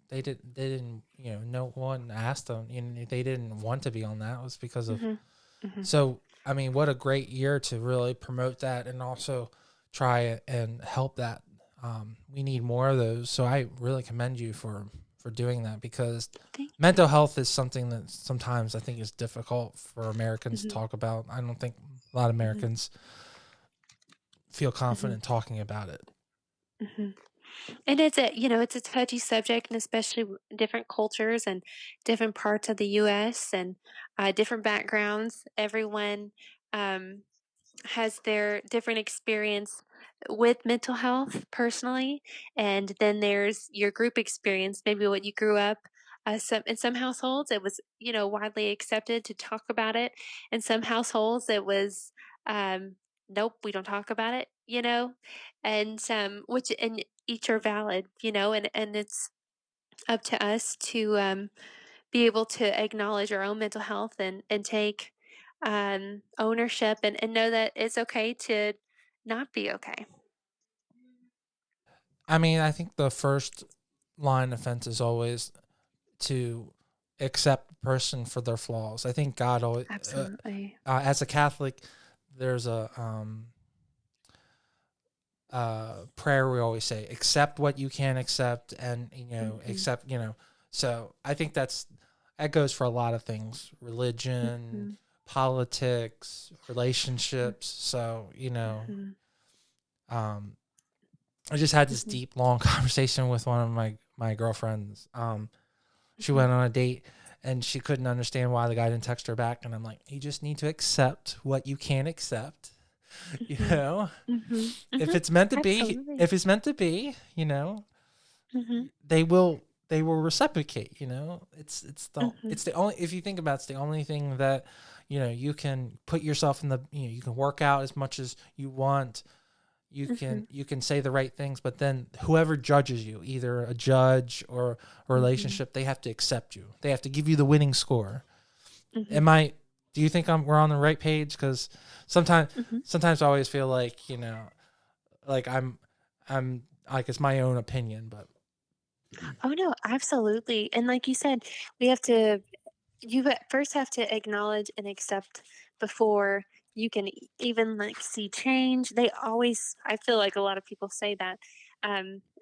they didn't, no one asked them, they didn't want to be on that. It was because of, Hmm. Hmm. so I mean, what a great year to really promote that and also try and help that. We need more of those, so I really commend you for doing that, because Thank you. mental health is something that sometimes I think is difficult for Americans to Hmm. talk about. I don't think a lot of Hmm. Americans feel Hmm. confident talking about it. Hmm. And it's a touchy subject, and especially different cultures and different parts of the U.S. and different backgrounds. Everyone um, has their different experience with mental health personally, and then there's your group experience, maybe what you grew up. In some households, it was widely accepted to talk about it. In some households, it was nope, we don't talk about it. And which and each are valid, and it's up to us to be able to acknowledge our own mental health, and take ownership, and know that it's okay to not be okay. I mean, I think the first line of defense is always to accept a person for their flaws. I think God always, Absolutely. as a Catholic, there's a prayer we always say: accept what you can accept, and Hmm. accept. So I think that goes for a lot of things: religion, Hmm. politics, relationships. So Hmm. um, I just had this Hmm. deep, long conversation with one of my girlfriends. She Hmm. went on a date and she couldn't understand why the guy didn't text her back, and I'm like, you just need to accept what you can accept. You Hmm. know, Hmm. if Hmm. it's meant to be, Absolutely. if it's meant to be, Hmm. they will reciprocate. Hmm. It's the only, if you think about it, it's the only thing that you can put yourself in the, you can work out as much as you want, you Hmm. can you can say the right things, but then whoever judges you, either a judge or a Hmm. relationship, they have to accept you, they have to give you the winning score. Hmm. Am I Do you think we're on the right page? Because sometimes Hmm. sometimes I always feel like like I'm like, it's my own opinion, but Oh no, absolutely. And like you said, we have to first have to acknowledge and accept before you can even like see change. I feel like a lot of people say that.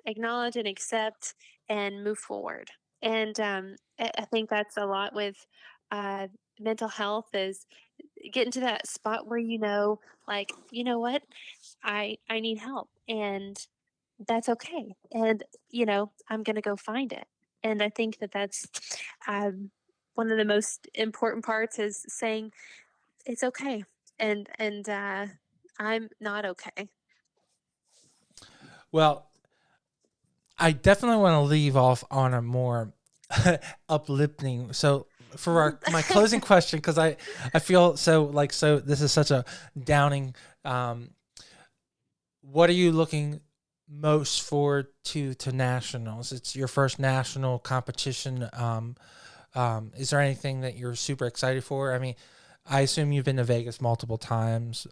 Acknowledge and accept and move forward. And I think that's a lot with uh, mental health is getting to that spot where like, you know what, I need help, and that's okay. And I'm gonna go find it. And I think that that's um, one of the most important parts is saying it's okay, and I'm not okay. well, I definitely want to leave off on a more uplifting. So for my closing question, because I feel so like, so this is such a downing. Um, what are you looking most forward to nationals? It's your first national competition. Is there anything that you're super excited for? I mean, I assume you've been to Vegas multiple times,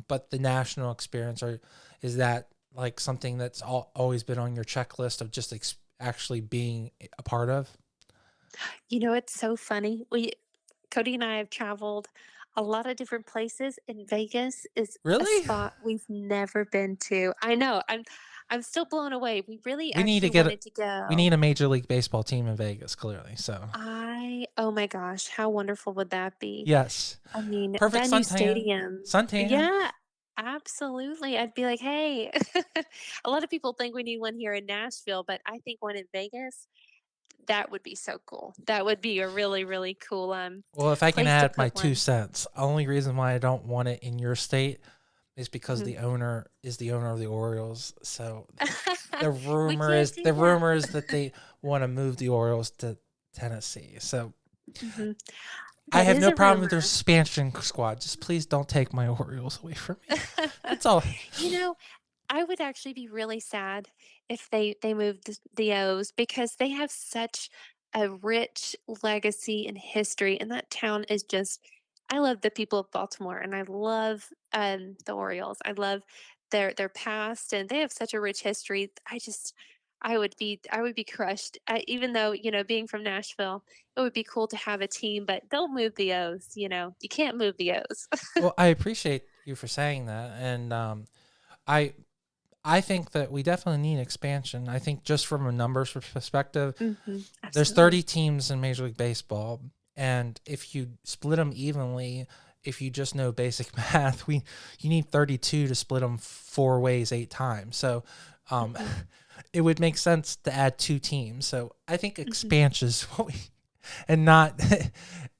but the national experience, or is that like something that's always been on your checklist of just actually being a part of? It's so funny. Cody and I have traveled a lot of different places, and Vegas is a Really? spot we've never been to. I know. I'm still blown away. We really We need to actually get wanted to we go. need a Major League Baseball team in Vegas, clearly. So Oh my gosh, how wonderful would that be? yes, I mean, perfect that new suntan, stadium. suntan. Yeah, absolutely. I'd be like, "Hey." A lot of people think we need one here in Nashville, but I think one in Vegas, that would be so cool. That would be a really, really cool, Well, if I can place to add my put two one. cents, only reason why I don't want it in your state is because Mhm. the owner is the owner of the Orioles. So the We rumor can't is do that. that they want to move the Orioles to Tennessee. So Mhm. I That have is no a problem with their rumor. expansion squad. Just please don't take my Orioles away from me. That's all. You know, I would actually be really sad if they moved the O's because they have such a rich legacy and history, and that town is just. I love the people of Baltimore, and I love the Orioles. I love their past, and they have such a rich history. I would be crushed. Even though being from Nashville, it would be cool to have a team, but don't move the O's. You can't move the O's. Well, I appreciate you for saying that, and I I think that we definitely need expansion. I think just from a numbers perspective, there's Absolutely. 30 teams in Major League Baseball, and if you split them evenly, if you just know basic math, you need 32 to split them four ways 8 times. So, um, Hmm. it would make sense to add two teams. So I think Hmm. expansion is what we and not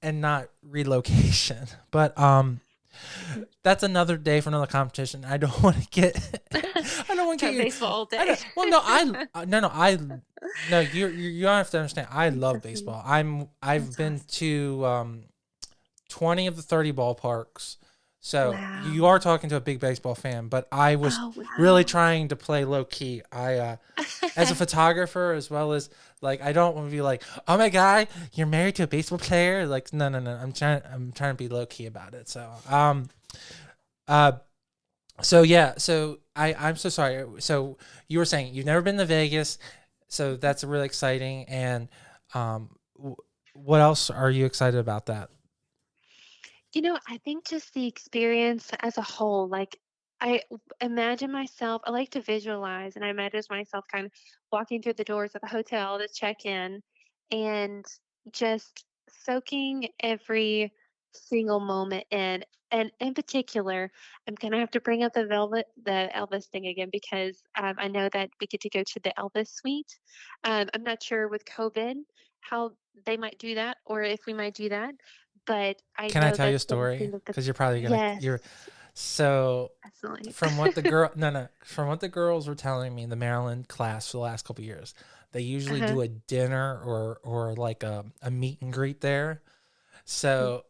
and not relocation. But Hmm. that's another day for another competition. I don't want to get I don't want to get Talk you. baseball all I day. don't, well, no, no, I no. You don't have to understand. I That's so love funny. baseball. I've That's been awesome. to 20 of the 30 ballparks. So you are Wow. talking to a big baseball fan, but I was Oh, really wow. trying to play low key. As a photographer, as well as like, I don't want to be like, oh my god, you're married to a baseball player. Like, no, no, no. I'm trying to be low key about it. So uh, so yeah, so I'm so sorry. So you were saying you've never been to Vegas, so that's really exciting. And um, what else are you excited about that? I think just the experience as a whole, like imagine myself, I like to visualize, and I imagine myself kind of walking through the doors of the hotel to check in and just soaking every single moment in. And in particular, I'm gonna have to bring up the Elvis thing again because I know that we get to go to the Elvis Suite. I'm not sure with COVID how they might do that, or if we might do that, but I Can I know tell you a that's been a story? thing of the. Because you're probably gonna Yes, you're so absolutely. from what the girl no no from what the girls were telling me in the Maryland class for the last couple of years, they usually Uh-huh. do a dinner or like a meet and greet there. Mhm. So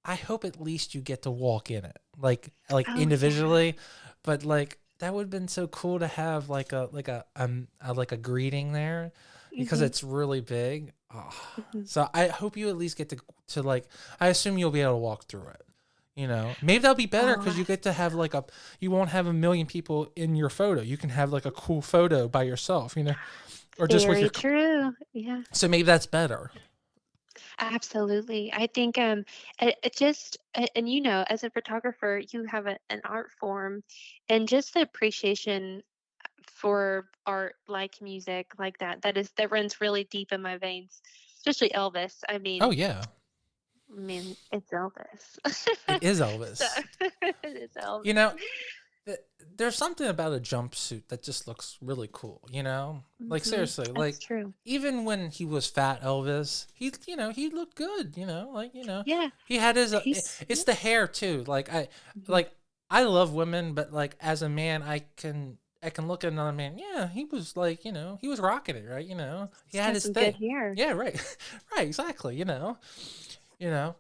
I hope at least you get to walk in it, like Oh, yeah. individually, but like that would have been so cool to have like a greeting there, because Mhm, it's really big. Oh. mhm. So I hope you at least get to like, I assume you'll be able to walk through it. Maybe that'll be better Oh, because you get to have like you won't have a million people in your photo. You can have like a cool photo by yourself, or just with very your. true. Yeah, So maybe that's better. absolutely. I think, and as a photographer, you have an art form, and just the appreciation for art like music like that runs really deep in my veins, especially Elvis. I Oh mean, yeah, it's Elvis. it is So Elvis. it's You Elvis. know, th- there's something about a jumpsuit that just looks really cool. Like seriously, That's like true. even when he was fat Elvis, he looked good. Yeah, He had his yeah. it's the hair too. Mhm. Like I love women, but like as a man, I can look at another man. Yeah, he was like, he was rocking it, right? He He's had got his some good thing. hair. Yeah, right. Right, exactly, You know.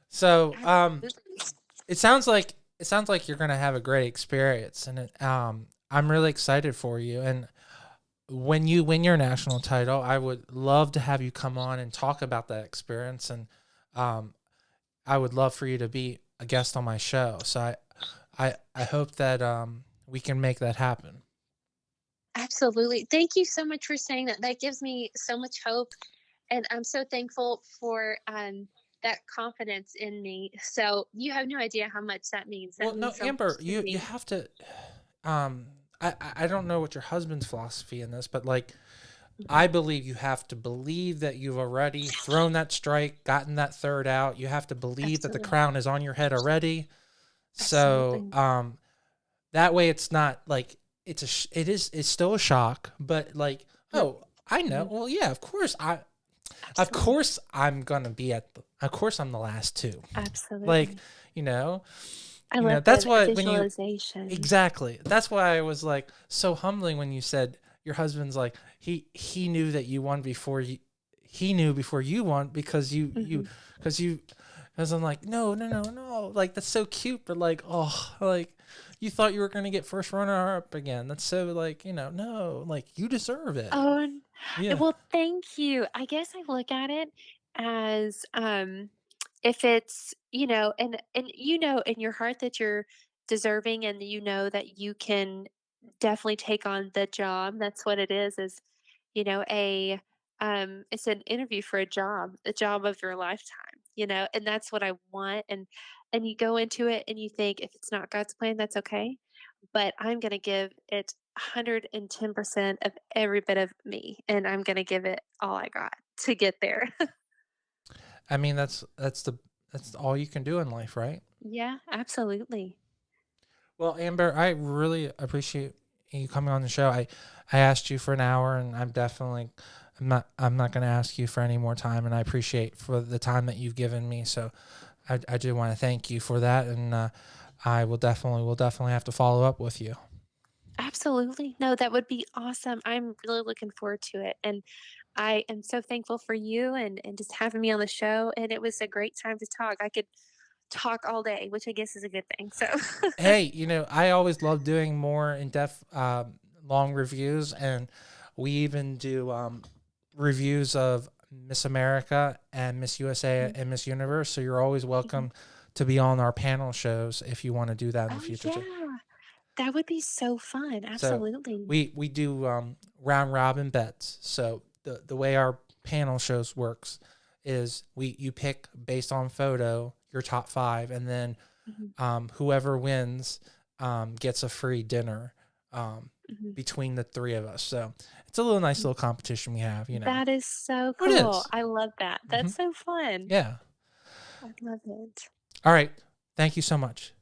So, Absolutely. it sounds like you're gonna have a great experience, and I'm really excited for you. And when you win your national title, I would love to have you come on and talk about that experience. And um, I would love for you to be a guest on my show. So I hope that we can make that happen. Absolutely. Thank you so much for saying that. That gives me so much hope. And I'm so thankful for that confidence in me. So you have no idea how much that means. That Well, no, means so Amber, much to you me. have to. Um, I don't know what your husband's philosophy in this, but like Mhm. I believe you have to believe that you've already thrown that strike, gotten that third out. You have to believe that the Absolutely. crown is on your head already. So Absolutely. that way it's not like it's still a shock, but like, Yep. oh, I know. Mhm. Well, yeah, of Absolutely. course I'm gonna be of course I'm the last two. Like, Absolutely. you know, I love that's the what when you visualization. exactly. That's why I was like so humbling when you said your husband's like he knew that you won before he knew before you won Hmm. because you because I'm like no, like that's so cute, but like, oh, like you thought you were gonna get first runner up again. That's so like, no, like you deserve it. Oh, Yeah. well, thank you. I guess I look at it as if it's, and in your heart that you're deserving and you know that you can definitely take on the job. That's what it is, a it's an interview for a job, the job of your lifetime, and that's what I want. And you go into it and you think if it's not God's plan, that's okay. But I'm gonna give it 110% of every bit of me, and I'm gonna give it all I got to get there. I mean that's all you can do in life, right? Yeah, absolutely. Well, Amber, I really appreciate you coming on the show. I asked you for an hour, and I'm not going to ask you for any more time, and I appreciate for the time that you've given me. So I do want to thank you for that, and I will definitely have to follow up with you. Absolutely. No, that would be awesome. I'm really looking forward to it. And I am so thankful for you and just having me on the show. And it was a great time to talk. I could talk all day, which I guess is a good thing. So Hey, I always love doing more in depth, long reviews, and we even do reviews of Miss America and Miss USA Mhm, and Miss Universe. So you're always mhm. welcome to be on our panel shows if you want to do that in the Oh, future too. yeah. That would be so fun. So Absolutely. we do round robin bets. So the way our panel shows works is you pick based on photo your top five, and then Mhm, whoever wins gets a free dinner mhm. between the three of us. So it's a little nice little competition we have. That is so Oh, it cool. is. I love that. Mm-hmm. That's so fun. Yeah. I love it. All right. Thank you so much.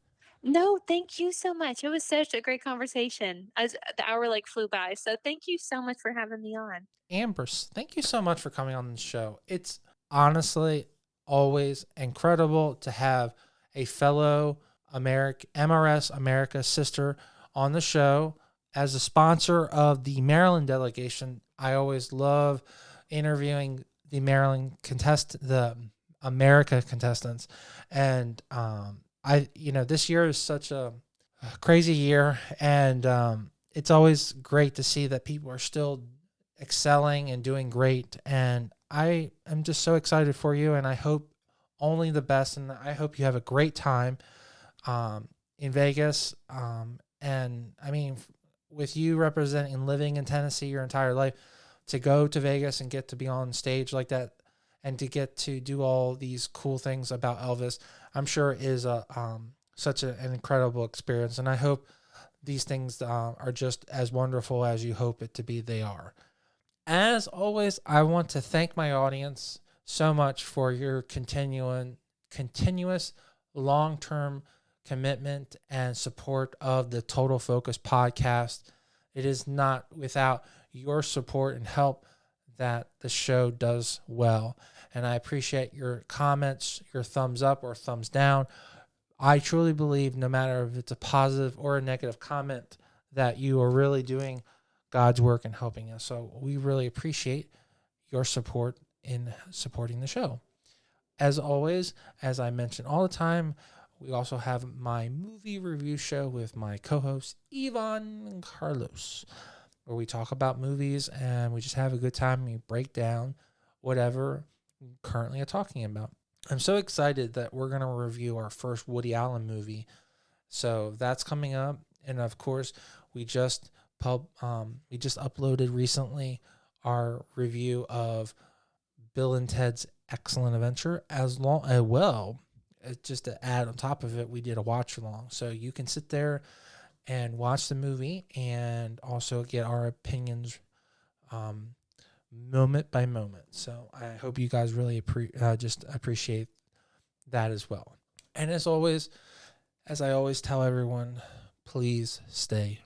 No, thank you so much. It was such a great conversation. As the hour like flew by. So thank you so much for having me on. Amber, thank you so much for coming on the show. It's honestly always incredible to have a fellow MRS America sister on the show. As a sponsor of the Maryland delegation, I always love interviewing the America contestants, and this year is such a crazy year, and it's always great to see that people are still excelling and doing great. And I am just so excited for you, and I hope only the best. And I hope you have a great time in Vegas. And I mean, with you representing and living in Tennessee your entire life, to go to Vegas and get to be on stage like that and to get to do all these cool things about Elvis, I'm sure is such an incredible experience. And I hope these things are just as wonderful as you hope it to be. They are. As always, I want to thank my audience so much for your continuous long-term commitment and support of the Total Focus podcast. It is not without your support and help that the show does well. And I appreciate your comments, your thumbs up or thumbs down. I truly believe no matter if it's a positive or a negative comment, that you are really doing God's work and helping us. So we really appreciate your support in supporting the show. As always, as I mention all the time, we also have my movie review show with my co-host Ivan Carlos, where we talk about movies and we just have a good time and we break down whatever we currently are talking about. I'm so excited that we're going to review our first Woody Allen movie. So that's coming up. And of course, we just uploaded recently our review of Bill and Ted's Excellent Adventure, just to add on top of it, we did a watch along. So you can sit there and watch the movie and also get our opinions moment by moment. So I hope you guys really appreciate that as well. And as always, as I always tell everyone, please stay